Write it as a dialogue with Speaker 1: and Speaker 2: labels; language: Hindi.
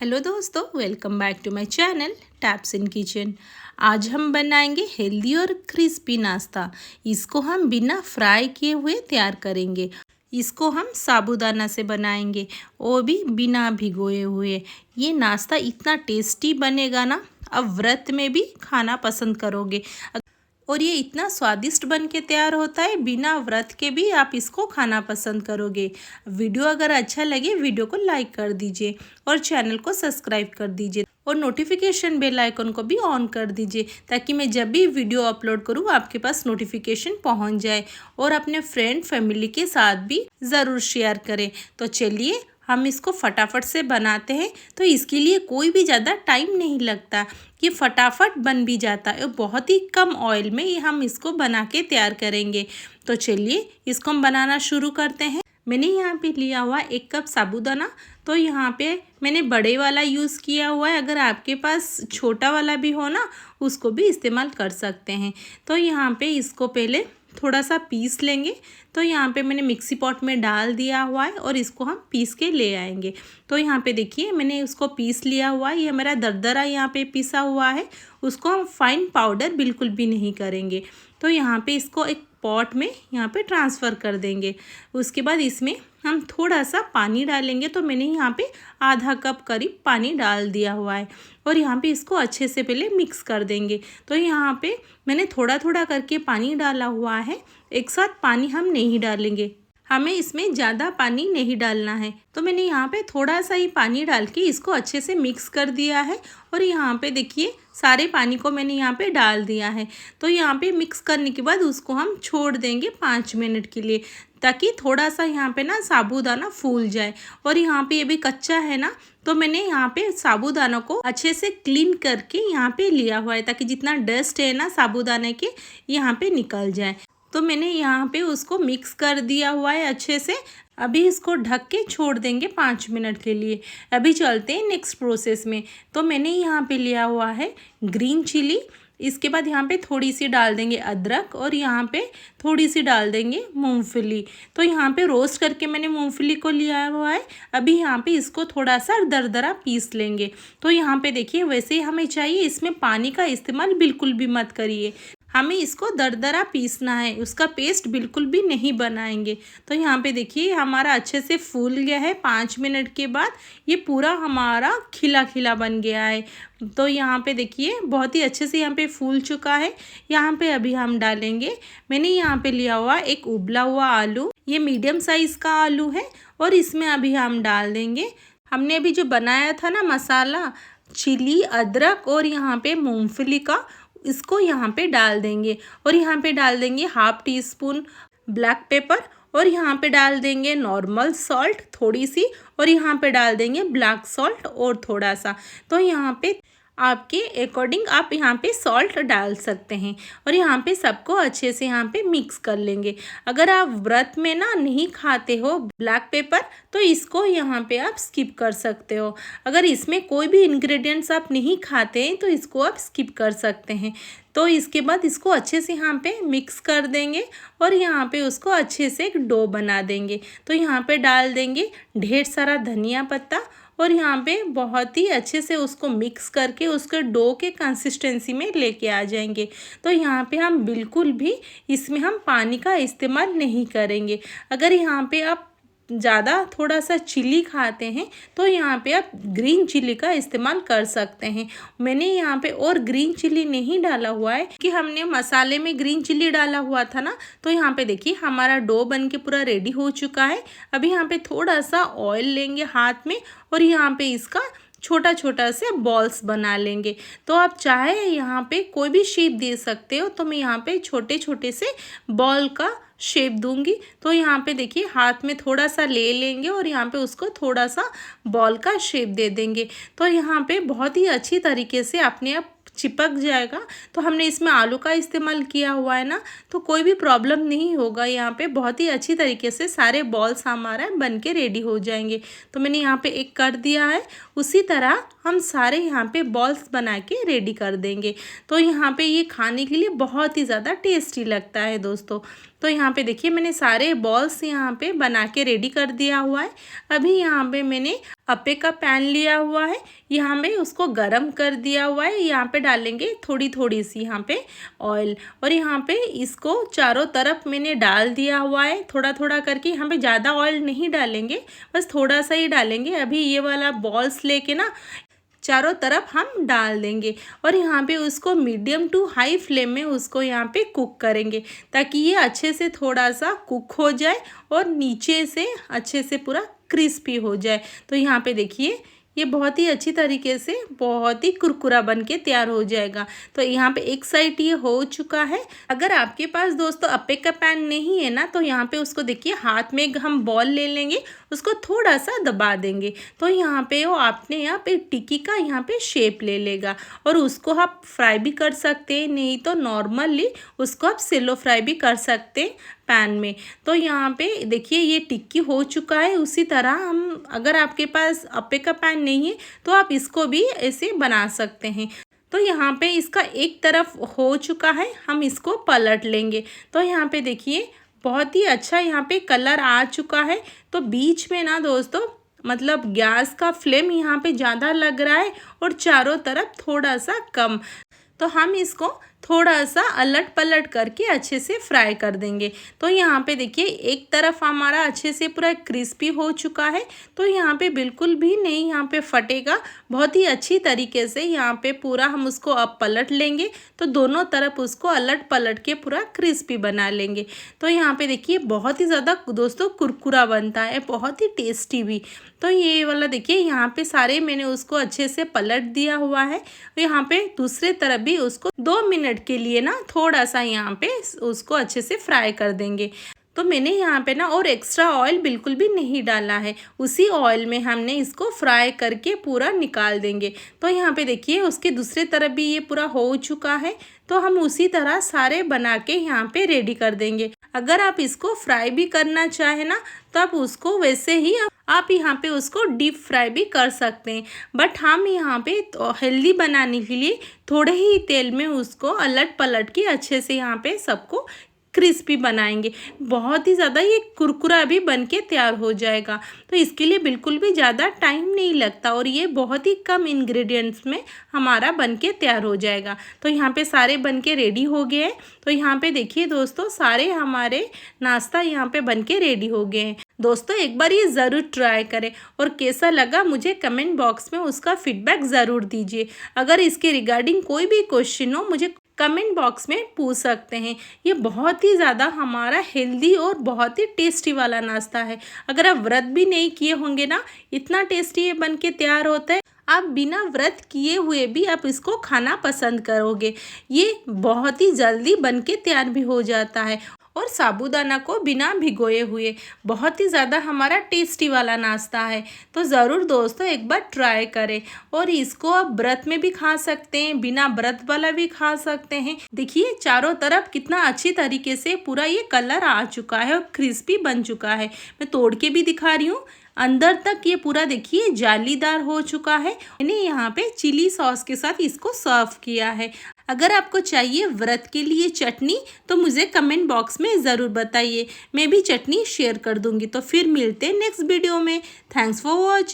Speaker 1: हेलो दोस्तों, welcome back to my channel taps in kitchen. आज हम बनाएंगे हेल्दी और क्रिस्पी नाश्ता। इसको हम बिना फ्राई किए हुए तैयार करेंगे। इसको हम साबूदाना से बनाएंगे, वो भी बिना भिगोए हुए। ये नाश्ता इतना टेस्टी बनेगा ना, अब व्रत में भी खाना पसंद करोगे। और ये इतना स्वादिष्ट बन के तैयार होता है, बिना व्रत के भी आप इसको खाना पसंद करोगे। वीडियो अगर अच्छा लगे वीडियो को लाइक कर दीजिए और चैनल को सब्सक्राइब कर दीजिए और नोटिफिकेशन बेल आइकन को भी ऑन कर दीजिए, ताकि मैं जब भी वीडियो अपलोड करूँ आपके पास नोटिफिकेशन पहुँच जाए। और अपने फ्रेंड फैमिली के साथ भी ज़रूर शेयर करें। तो चलिए हम इसको फटाफट से बनाते हैं। तो इसके लिए कोई भी ज़्यादा टाइम नहीं लगता, ये फटाफट बन भी जाता है। बहुत ही कम ऑयल में हम इसको बना के तैयार करेंगे। तो चलिए इसको हम बनाना शुरू करते हैं। मैंने यहाँ पे लिया हुआ 1 कप साबूदाना। तो यहाँ पे मैंने बड़े वाला यूज़ किया हुआ है। अगर आपके पास छोटा वाला भी हो ना, उसको भी इस्तेमाल कर सकते हैं। तो यहाँ पे इसको पहले थोड़ा सा पीस लेंगे। तो यहाँ पे मैंने मिक्सी पॉट में डाल दिया हुआ है और इसको हम पीस के ले आएंगे। तो यहाँ पे देखिए मैंने उसको पीस लिया हुआ है। ये मेरा दरदरा यहाँ पे पिसा हुआ है। उसको हम फाइन पाउडर बिल्कुल भी नहीं करेंगे। तो यहाँ पे इसको एक पॉट में यहाँ पे ट्रांसफ़र कर देंगे। उसके बाद इसमें हम थोड़ा सा पानी डालेंगे। तो मैंने यहाँ पे आधा कप करीब पानी डाल दिया हुआ है और यहाँ पे इसको अच्छे से पहले मिक्स कर देंगे। तो यहाँ पे मैंने थोड़ा थोड़ा करके पानी डाला हुआ है, एक साथ पानी हम नहीं डालेंगे। हमें इसमें ज़्यादा पानी नहीं डालना है। तो मैंने यहाँ पे थोड़ा सा ही पानी डाल के इसको अच्छे से मिक्स कर दिया है। और यहाँ पे देखिए सारे पानी को मैंने यहाँ पे डाल दिया है। तो यहाँ पे मिक्स करने के बाद उसको हम छोड़ देंगे 5 मिनट के लिए, ताकि थोड़ा सा यहाँ पे ना साबूदाना फूल जाए। और यहाँ पे ये भी कच्चा है ना, तो मैंने यहाँ पे साबूदाना को अच्छे से क्लीन करके यहाँ पे लिया हुआ है, ताकि जितना डस्ट है ना साबूदाने के यहाँ पे निकल जाए। तो मैंने यहाँ पे उसको मिक्स कर दिया हुआ है अच्छे से। अभी इसको ढक के छोड़ देंगे 5 मिनट के लिए। अभी चलते हैं नेक्स्ट प्रोसेस में। तो मैंने यहाँ पे लिया हुआ है ग्रीन चिली। इसके बाद यहाँ पे थोड़ी सी डाल देंगे अदरक और यहाँ पे थोड़ी सी डाल देंगे मूंगफली। तो यहाँ पे रोस्ट करके मैंने मूंगफली को लिया हुआ है। अभी यहाँ पे इसको थोड़ा सा दरदरा पीस लेंगे। तो यहाँ पे देखिए वैसे ही हमें चाहिए, इसमें पानी का इस्तेमाल बिल्कुल भी मत करिए। हमें इसको दरदरा पीसना है, उसका पेस्ट बिल्कुल भी नहीं बनाएंगे। तो यहाँ पे देखिए हमारा अच्छे से फूल गया है। 5 मिनट के बाद ये पूरा हमारा खिला खिला बन गया है। तो यहाँ पे देखिए बहुत ही अच्छे से यहाँ पे फूल चुका है। यहाँ पे अभी हम डालेंगे, मैंने यहाँ पे लिया हुआ एक उबला हुआ आलू, ये मीडियम साइज़ का आलू है। और इसमें अभी हम डाल देंगे हमने अभी जो बनाया था ना मसाला, चिली, अदरक और यहाँ पे मूँगफली का, इसको यहाँ पे डाल देंगे। और यहाँ पे डाल देंगे ½ टी स्पून ब्लैक पेपर और यहाँ पे डाल देंगे नॉर्मल सॉल्ट थोड़ी सी और यहाँ पे डाल देंगे ब्लैक सॉल्ट और थोड़ा सा। तो यहाँ पे आपके अकॉर्डिंग आप यहाँ पे सॉल्ट डाल सकते हैं। और यहाँ पे सबको अच्छे से यहाँ पे मिक्स कर लेंगे। अगर आप व्रत में ना नहीं खाते हो ब्लैक पेपर, तो इसको यहाँ पे आप स्किप कर सकते हो। अगर इसमें कोई भी इंग्रेडिएंट्स आप नहीं खाते हैं तो इसको आप स्किप कर सकते हैं। तो इसके बाद इसको अच्छे से यहाँ पे मिक्स कर देंगे और यहाँ पे उसको अच्छे से एक डो बना देंगे। तो यहाँ पे डाल देंगे ढेर सारा धनिया पत्ता और यहाँ पे बहुत ही अच्छे से उसको मिक्स करके उसके डो के कंसिस्टेंसी में लेके आ जाएंगे। तो यहाँ पे हम बिल्कुल भी इसमें हम पानी का इस्तेमाल नहीं करेंगे। अगर यहाँ पे आप ज़्यादा थोड़ा सा चिली खाते हैं तो यहाँ पे आप ग्रीन चिली का इस्तेमाल कर सकते हैं। मैंने यहाँ पे और ग्रीन चिली नहीं डाला हुआ है कि हमने मसाले में ग्रीन चिली डाला हुआ था ना। तो यहाँ पे देखिए हमारा डो बन के पूरा रेडी हो चुका है। अभी यहाँ पे थोड़ा सा ऑयल लेंगे हाथ में और यहाँ पे इसका छोटा छोटा से बॉल्स बना लेंगे। तो आप चाहे यहाँ पे कोई भी शेप दे सकते हो। तो मैं यहाँ पे छोटे छोटे से बॉल का शेप दूंगी। तो यहाँ पे देखिए हाथ में थोड़ा सा ले लेंगे और यहाँ पे उसको थोड़ा सा बॉल का शेप दे देंगे। तो यहाँ पे बहुत ही अच्छी तरीके से अपने आप चिपक जाएगा। तो हमने इसमें आलू का इस्तेमाल किया हुआ है ना, तो कोई भी प्रॉब्लम नहीं होगा। यहाँ पे बहुत ही अच्छी तरीके से सारे बॉल्स हमारा बन के रेडी हो जाएंगे। तो मैंने यहाँ पे एक कर दिया है। उसी तरह हम सारे यहाँ पे बॉल्स बना के रेडी कर देंगे। तो यहाँ पे ये खाने के लिए बहुत ही ज़्यादा टेस्टी लगता है दोस्तों। तो यहाँ पे देखिए मैंने सारे बॉल्स यहाँ पे बना के रेडी कर दिया हुआ है। अभी यहाँ पे मैंने अप्पे का पैन लिया हुआ है, यहाँ पे उसको गरम कर दिया हुआ है। यहाँ पे डालेंगे थोड़ी थोड़ी सी यहाँ पे ऑयल, और यहाँ पे इसको चारों तरफ मैंने डाल दिया हुआ है थोड़ा थोड़ा करके। यहाँ पे ज़्यादा ऑयल नहीं डालेंगे, बस थोड़ा सा ही डालेंगे। अभी ये वाला बॉल्स लेके ना चारों तरफ हम डाल देंगे, और यहाँ पे उसको मीडियम टू हाई फ्लेम में उसको यहाँ पे कुक करेंगे, ताकि ये अच्छे से थोड़ा सा कुक हो जाए और नीचे से अच्छे से पूरा क्रिस्पी हो जाए। तो यहाँ पे देखिए ये बहुत ही अच्छी तरीके से बहुत ही कुरकुरा बन के तैयार हो जाएगा। तो यहाँ पे एक साइड ये हो चुका है। अगर आपके पास दोस्तों अप्पे का पैन नहीं है ना, तो यहाँ पे उसको देखिए हाथ में हम बॉल ले लेंगे, उसको थोड़ा सा दबा देंगे, तो यहाँ पे वो आपने यहाँ पे टिक्की का यहाँ पे शेप ले लेगा। और उसको आप फ्राई भी कर सकते हैं, नहीं तो नॉर्मली उसको आप सेलो फ्राई भी कर सकते हैं पैन में। तो यहाँ पे देखिए ये टिक्की हो चुका है। उसी तरह हम, अगर आपके पास अप्पे का पैन नहीं है तो आप इसको भी ऐसे बना सकते हैं। तो यहाँ पे इसका एक तरफ हो चुका है, हम इसको पलट लेंगे। तो यहाँ पे देखिए बहुत ही अच्छा यहाँ पे कलर आ चुका है। तो बीच में ना दोस्तों मतलब गैस का फ्लेम यहाँ पे ज़्यादा लग रहा है और चारों तरफ थोड़ा सा कम। तो हम इसको थोड़ा सा अलट पलट करके अच्छे से फ्राई कर देंगे। तो यहाँ पे देखिए एक तरफ हमारा अच्छे से पूरा क्रिस्पी हो चुका है, तो यहाँ पे बिल्कुल भी नहीं यहाँ पे फटेगा। बहुत ही अच्छी तरीके से यहाँ पे पूरा हम उसको अब पलट लेंगे, तो दोनों तरफ उसको अलट पलट के पूरा क्रिस्पी बना लेंगे। तो यहाँ पे देखिए बहुत ही ज़्यादा दोस्तों कुरकुरा बनता है, बहुत ही टेस्टी भी। तो ये वाला देखिए यहाँ पे सारे मैंने उसको अच्छे से पलट दिया हुआ है। यहाँ पे दूसरे तरफ भी उसको 2 मिनट के लिए ना थोड़ा सा यहाँ पे उसको अच्छे से फ्राई कर देंगे। तो मैंने यहाँ पे ना और एक्स्ट्रा ऑयल बिल्कुल भी नहीं डाला है, उसी ऑयल में हमने इसको फ्राई करके पूरा निकाल देंगे। तो यहाँ पे देखिए उसके दूसरे तरफ भी ये पूरा हो चुका है, तो हम उसी तरह सारे बना के यहाँ पे रेडी कर देंगे। अगर आप इसको फ्राई भी करना चाहें ना, तो आप उसको वैसे ही आप यहाँ पे उसको डीप फ्राई भी कर सकते हैं। बट हम यहाँ पे तो हेल्दी बनाने के लिए थोड़े ही तेल में उसको अलट पलट के अच्छे से यहाँ पे सबको क्रिस्पी बनाएंगे। बहुत ही ज़्यादा ये कुरकुरा भी बन के तैयार हो जाएगा। तो इसके लिए बिल्कुल भी ज़्यादा टाइम नहीं लगता, और ये बहुत ही कम इंग्रेडिएंट्स में हमारा बन के तैयार हो जाएगा। तो यहाँ पे सारे बन के रेडी हो गए हैं। तो यहाँ पे देखिए दोस्तों सारे हमारे नाश्ता यहाँ पे बन के रेडी हो गए हैं। दोस्तों एक बार ये ज़रूर ट्राई करें, और कैसा लगा मुझे कमेंट बॉक्स में उसका फीडबैक ज़रूर दीजिए। अगर इसके रिगार्डिंग कोई भी क्वेश्चन हो मुझे कमेंट बॉक्स में पूछ सकते हैं। ये बहुत ही ज़्यादा हमारा हेल्दी और बहुत ही टेस्टी वाला नाश्ता है। अगर आप व्रत भी नहीं किए होंगे ना, इतना टेस्टी ये बन के तैयार होता है। आप बिना व्रत किए हुए भी आप इसको खाना पसंद करोगे। ये बहुत ही जल्दी बन के तैयार भी हो जाता है, और साबूदाना को बिना भिगोए हुए बहुत ही ज़्यादा हमारा टेस्टी वाला नाश्ता है। तो ज़रूर दोस्तों एक बार ट्राई करें, और इसको आप व्रत में भी खा सकते हैं, बिना व्रत वाला भी खा सकते हैं। देखिए चारों तरफ कितना अच्छी तरीके से पूरा ये कलर आ चुका है और क्रिस्पी बन चुका है। मैं तोड़ के भी दिखा रही हूँ, अंदर तक ये पूरा देखिए जालीदार हो चुका है। मैंने यहाँ पे चिली सॉस के साथ इसको सर्व किया है। अगर आपको चाहिए व्रत के लिए चटनी तो मुझे कमेंट बॉक्स में ज़रूर बताइए, मैं भी चटनी शेयर कर दूंगी। तो फिर मिलते हैं नेक्स्ट वीडियो में। Thanks for watching.